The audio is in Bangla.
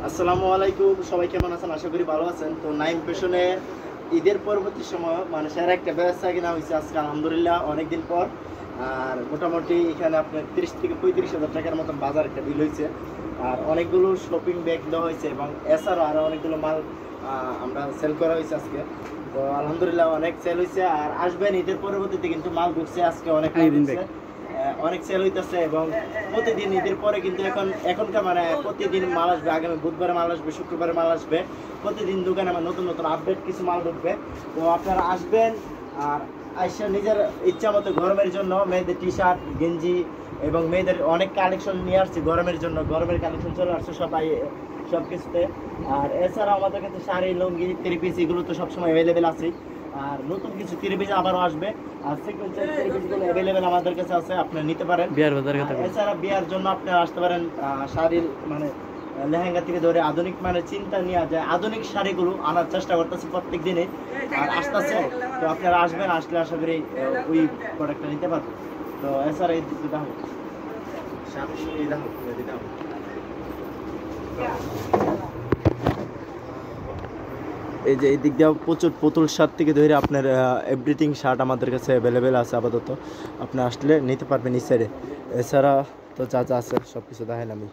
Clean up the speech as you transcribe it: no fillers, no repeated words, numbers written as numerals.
আসসালামু আলাইকুম, সবাই কেমন আছেন? আশা করি ভালো আছেন। তো নাইম ফ্যাশনে ঈদের পরবর্তী সময় মানুষের একটা ব্যবসা কিনা হয়েছে আজকে আলহামদুলিল্লাহ অনেকদিন পর। আর মোটামুটি এখানে আপনার 30 থেকে 35,000 টাকার মতন বাজার একটা বিল হয়েছে। আর অনেকগুলো শপিং ব্যাগ দেওয়া হয়েছে এবং এছাড়াও আরও অনেকগুলো মাল আমরা সেল করা হয়েছে আজকে। তো আলহামদুলিল্লাহ অনেক সেল হয়েছে। আর আসবেন ঈদের পরবর্তীতে কিন্তু মাল ঢুকছে আজকে অনেক অনেক সেল হইতেছে এবং প্রতিদিন ঈদের পরে কিন্তু এখনকার মানে প্রতিদিন মাল আসবে। আগামী বুধবারে মাল আসবে, শুক্রবারে মাল আসবে। প্রতিদিন দোকানে আমার নতুন নতুন আপডেট কিছু মাল ঢুকবে। তো আপনারা আসবেন আর আইসা নিজের ইচ্ছা মতো গরমের জন্য মেয়েদের টি শার্ট গেঞ্জি এবং মেয়েদের অনেক কালেকশন নিয়ে আসছি গরমের জন্য। গরমের কালেকশন চলে আসছে সব কিছুতে। আর এছাড়াও আমাদের কাছে শাড়ি লুঙ্গি থ্রি পিস এগুলো তো সবসময় অ্যাভেলেবেল আছে। আর নতুন কিছু থ্রি পিস আবারও আসবে। আর সিকোয়েন্সের থ্রি পিসগুলো অ্যাভেলেবেল আমাদের কাছে আছে, আপনারা নিতে পারেন। এছাড়া বিয়ার জন্য আপনারা আসতে পারেন। শাড়ির মানে লেহেঙ্গা থেকে ধরে আধুনিক মানে চিন্তা নিয়ে যায় আধুনিক শাড়িগুলো আনার চেষ্টা করতেছি প্রত্যেক দিনে। আর আসতেছে, তো আপনারা আসবেন, আসলে আশা করি ওই প্রোডাক্টটা নিতে পারবেন। তো এছাড়া এই দেখো এই দেখো এই যে এই দিক দিয়েও প্রচুর পুতুল শার্ট থেকে ধরে আপনার এভরিথিং শার্ট আমাদের কাছে অ্যাভেলেবেল আছে আপাতত। আপনি আসলে নিতে পারবেন এই সাইডে। এছাড়া তো যা যা আছে সব কিছু দেখেন আমি।